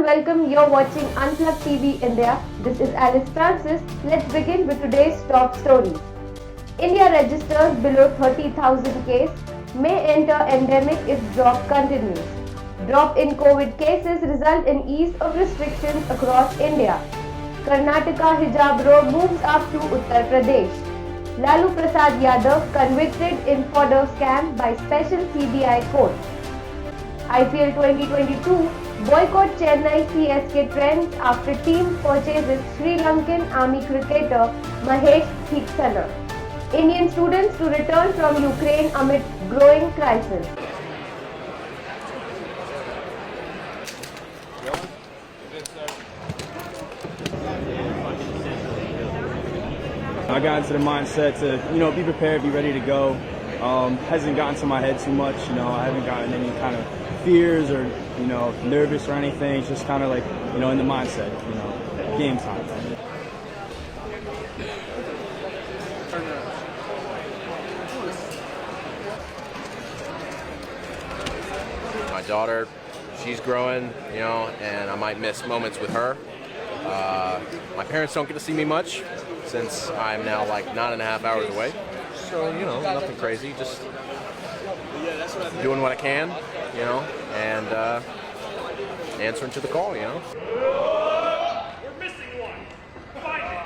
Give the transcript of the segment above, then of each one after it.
welcome. You're watching Unplugged TV India. This is Alice Francis. Let's begin with today's top stories. India registers below 30,000 case. May enter endemic if drop continues. Drop in COVID cases result in ease of restrictions across India. Karnataka hijab row moves up to Uttar Pradesh. Lalu Prasad Yadav convicted in fodder scam by special CBI court. IPL 2022 boycott Chennai CSK trends after team purchases Sri Lankan army cricketer Mahesh Theeksana. Indian students to return from Ukraine amid growing crisis. I got into the mindset to, be prepared, be ready to go. Hasn't gotten to my head too much, I haven't gotten any kind of fears or, nervous or anything. It's just kind of like, in the mindset, game time. My daughter, she's growing, and I might miss moments with her. My parents don't get to see me much since I'm now like 9.5 hours away. So, nothing crazy, just doing what I can, and answering to the call, We're missing one. Find it.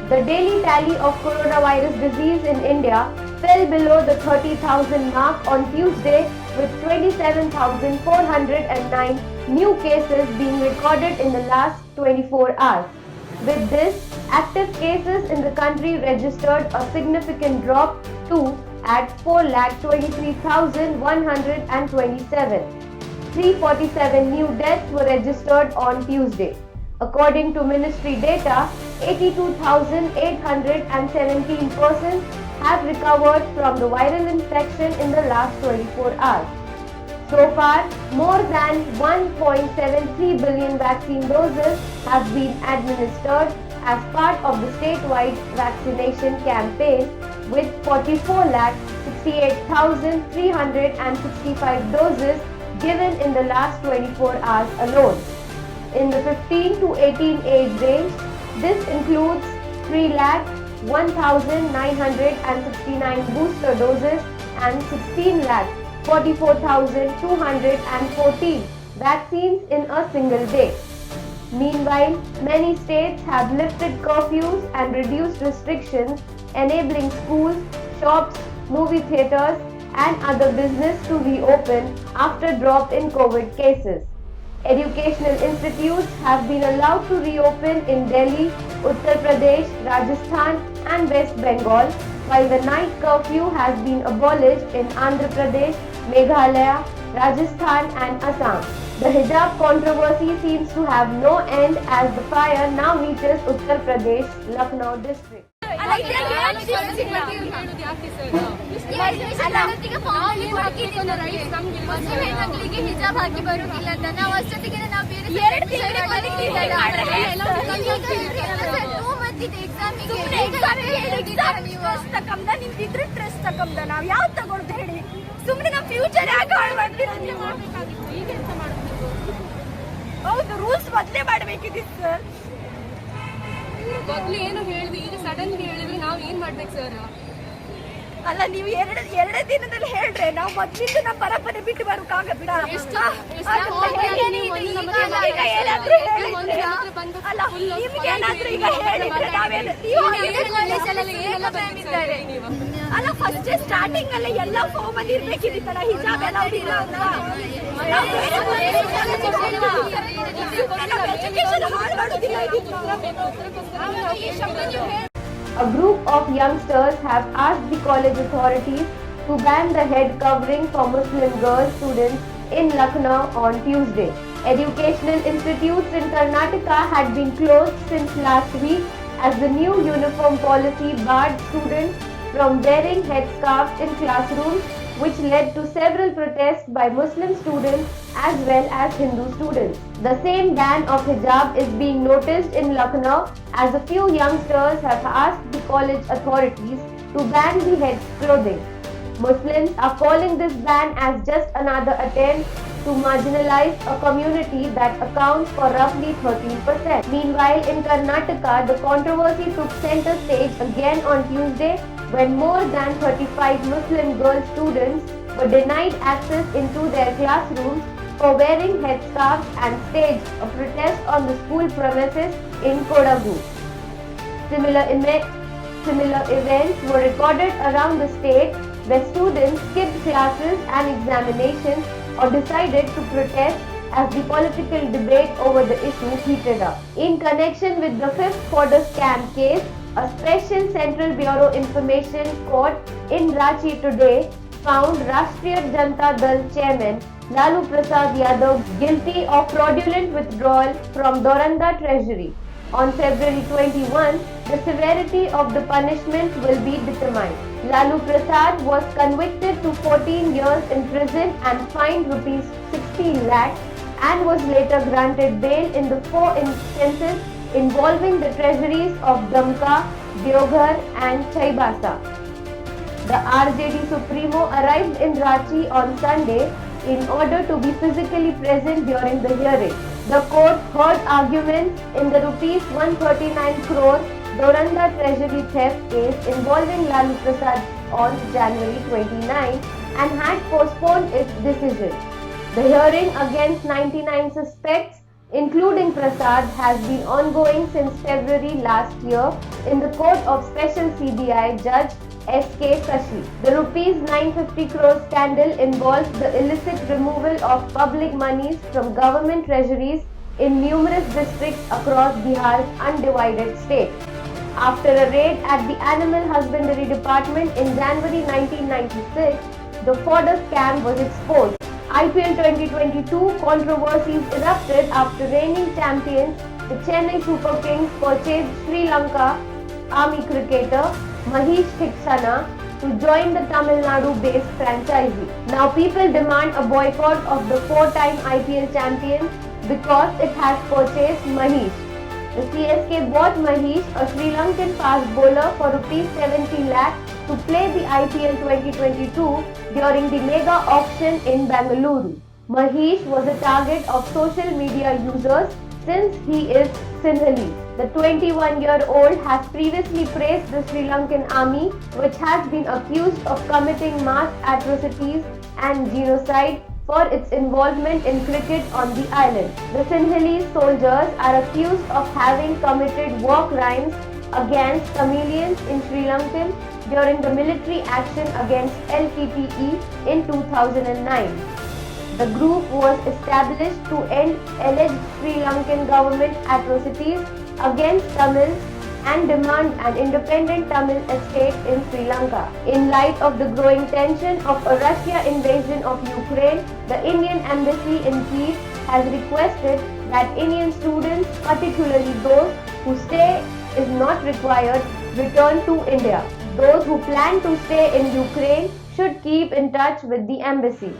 The daily tally of coronavirus disease in India fell below the 30,000 mark on Tuesday, with 27,409 new cases being recorded in the last 24 hours. With this, active cases in the country registered a significant drop too at 4,23,127. 347 new deaths were registered on Tuesday. According to ministry data, 82,817 persons have recovered from the viral infection in the last 24 hours. So far, more than 1.73 billion vaccine doses have been administered as part of the statewide vaccination campaign, with 44,68,365 doses given in the last 24 hours alone. In the 15 to 18 age range, this includes 3,01,969 booster doses and 16,44,214 vaccines in a single day. Meanwhile, many states have lifted curfews and reduced restrictions, enabling schools, shops, movie theaters, and other business to reopen after drop in COVID cases. Educational institutes have been allowed to reopen in Delhi, Uttar Pradesh, Rajasthan and West Bengal, while the night curfew has been abolished in Andhra Pradesh, Meghalaya, Rajasthan and Assam. The hijab controversy seems to have no end as the fire now reaches Uttar Pradesh, Lucknow district. ಹಿಜಾಬ್ ಹಾಕಿ ಬರೋದಿಲ್ಲ ಅಂತ ನಾವು ಅಷ್ಟೊತ್ತಿಗೆ ನಾವು ತಕ್ಕಂದ ನಿಂತಿದ್ರೆ stress ತಕ್ಕಂದ ನಾವ್ ಯಾವ್ದು ತಗೊಳ್ದು ಹೇಳಿ ಸುಮ್ಮನೆ ನಮ್ಮ ಫ್ಯೂಚರ್ ಯಾಕೆ ಹಾಳು ಮಾಡ್ತಿರೋದು ನೀವು? ಹೌದು, ರೂಲ್ಸ್ ಬದಲೇ ಮಾಡಬೇಕಿತ್ತು ಸರ್. ಮೊದಲು ಏನು ಹೇಳಿದ್ವಿ, ಈಗ ಸಡನ್ ಹೇಳಿದ್ರೆ ನಾವು ಏನ್ ಮಾಡ್ಬೇಕು ಸರ್? ಅಲ್ಲ, ನೀವು ಎರಡೇ ದಿನದಲ್ಲಿ ಹೇಳ್ರೆ ನಾವು ಮೊದ್ಲಿಂದ ನಮ್ಮ ಪರಂಪರೆ ಬಿಟ್ಟು ಬರೋಕ್ಕಾಗ ಬಿಡ. ಅಲ್ಲ, ಫಸ್ಟ್ ಸ್ಟಾರ್ಟಿಂಗ್ ಅಲ್ಲ ಎಲ್ಲ ಫಾರ್ಮ್ ಅಲ್ಲಿ ಇರ್ಬೇಕಿತ್ತಲ್ಲ, ಹಿಜಾಬ್ ಎಲ್ಲ A group of youngsters have asked the college authorities to ban the head covering for Muslim girl students in Lucknow on Tuesday. Educational institutes in Karnataka had been closed since last week as the new uniform policy barred students from wearing headscarves in classrooms, which led to several protests by Muslim students as well as Hindu students. The same ban of hijab is being noticed in Lucknow as a few youngsters have asked the college authorities to ban the head clothing. Muslims are calling this ban as just another attempt to marginalize a community that accounts for roughly 13%. Meanwhile, in Karnataka, the controversy took center stage again on Tuesday when more than 35 Muslim girl students were denied access into their classrooms for wearing headscarves and staged a protest on the school premises in Kodagu. Similar events were recorded around the state where students skipped classes and examinations or decided to protest as the political debate over the issue heated up. In connection with the 5th fodder scam case, a special Central Bureau Information Court in Ranchi today found Rashtriya Janata Dal chairman Lalu Prasad Yadav guilty of fraudulent withdrawal from Doranda Treasury. On February 21, the severity of the punishment will be determined. Lalu Prasad was convicted to 14 years in prison and fined rupees 16 lakhs and was later granted bail in the 4 instances involving the treasuries of Damka, Deoghar and Chaibasa. The RJD Supremo arrived in Ranchi on Sunday in order to be physically present during the hearing. The court heard arguments in the rupees 139 crore Doranda Treasury theft case involving Lalu Prasad on January 29 and had postponed its decision. The hearing against 99 suspects, including Prasad, has been ongoing since February last year in the court of Special CBI Judge S.K. Sashi. The rupees 950 crore scandal involves the illicit removal of public monies from government treasuries in numerous districts across Bihar's undivided state. After a raid at the Animal Husbandry Department in January 1996, the fodder scam was exposed. IPL 2022 controversies erupted after reigning champions, the Chennai Super Kings, purchased Sri Lanka Army cricketer Mahesh Theekshana to join the Tamil Nadu-based franchisee. Now people demand a boycott of the 4-time IPL champion because it has purchased Mahesh. The CSK bought Mahesh, a Sri Lankan fast bowler, for rupees 70 lakh to play the IPL 2022 during the mega auction in Bengaluru. Mahesh was a target of social media users since he is Sinhalese. The 21-year-old has previously praised the Sri Lankan army, which has been accused of committing mass atrocities and genocide for its involvement in cricket on the island. The Sinhalese soldiers are accused of having committed war crimes against Tamilians in Sri Lanka during the military action against LTTE in 2009. The group was established to end alleged Sri Lankan government atrocities against Tamils and demand an independent Tamil state in Sri Lanka. In light of the growing tension of a Russia invasion of Ukraine, the Indian Embassy in Kyiv has requested that Indian students, particularly those who stay is not required, return to India. Those who plan to stay in Ukraine should keep in touch with the embassy.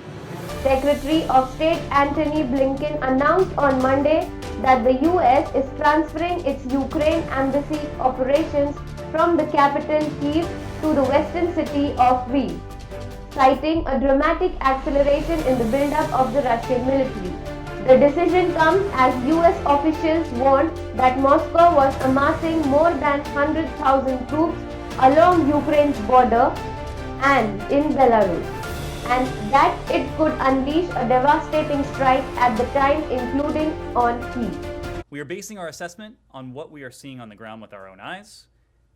Secretary of State Antony Blinken announced on Monday that the US is transferring its Ukraine embassy operations from the capital Kyiv to the western city of Lviv, citing a dramatic acceleration in the buildup of the Russian military. The decision comes as US officials warned that Moscow was amassing more than 100,000 troops along Ukraine's border and in Belarus, and that it could unleash a devastating strike at the time, including on Kyiv. We are basing our assessment on what we are seeing on the ground with our own eyes,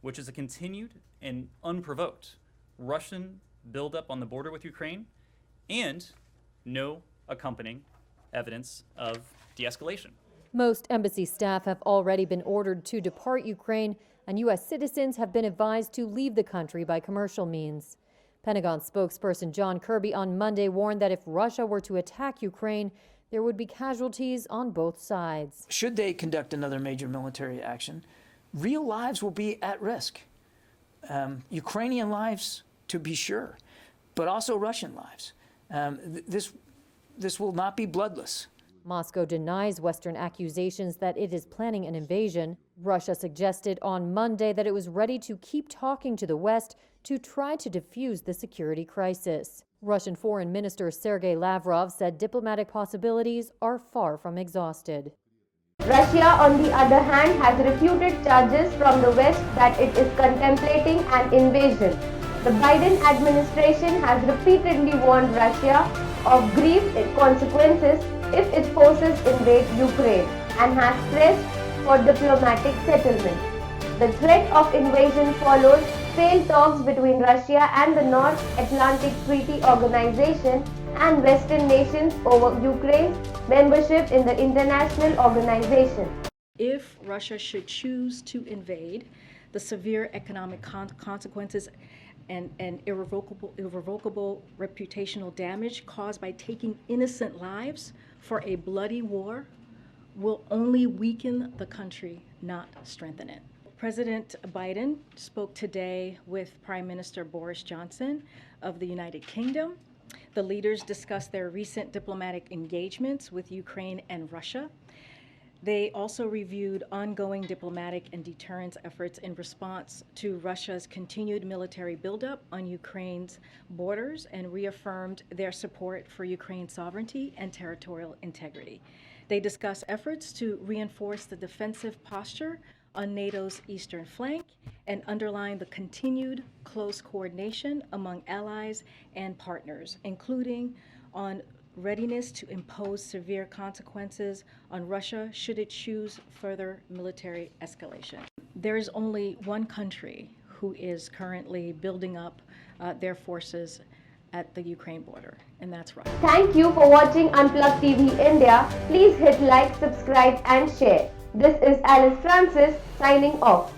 which is a continued and unprovoked Russian buildup on the border with Ukraine and no accompanying evidence of de-escalation. Most embassy staff have already been ordered to depart Ukraine, and U.S. citizens have been advised to leave the country by commercial means. Pentagon spokesperson John Kirby on Monday warned that if Russia were to attack Ukraine, there would be casualties on both sides. Should they conduct another major military action, real lives will be at risk. Ukrainian lives, to be sure, but also Russian lives. This will not be bloodless. Moscow denies Western accusations that it is planning an invasion. Russia suggested on Monday that it was ready to keep talking to the West to try to defuse the security crisis. Russian Foreign Minister Sergei Lavrov said diplomatic possibilities are far from exhausted. Russia, on the other hand, has refuted charges from the West that it is contemplating an invasion. The Biden administration has repeatedly warned Russia of grave consequences if its forces invade Ukraine and has pressed for diplomatic settlement. The threat of invasion follows failed talks between Russia and the North Atlantic Treaty Organization and Western nations over Ukraine's membership in the international organization. If Russia should choose to invade, the severe economic consequences and irrevocable reputational damage caused by taking innocent lives for a bloody war will only weaken the country, not strengthen it. President Biden spoke today with Prime Minister Boris Johnson of the United Kingdom. The leaders discussed their recent diplomatic engagements with Ukraine and Russia. They also reviewed ongoing diplomatic and deterrence efforts in response to Russia's continued military buildup on Ukraine's borders and reaffirmed their support for Ukraine's sovereignty and territorial integrity. They discussed efforts to reinforce the defensive posture on NATO's eastern flank and underline the continued close coordination among allies and partners, including on readiness to impose severe consequences on Russia should it choose further military escalation. There is only one country who is currently building up their forces at the Ukraine border, and that's Russia. Thank you for watching Unplugged TV India. Please hit like, subscribe and share. This is Alice Francis signing off.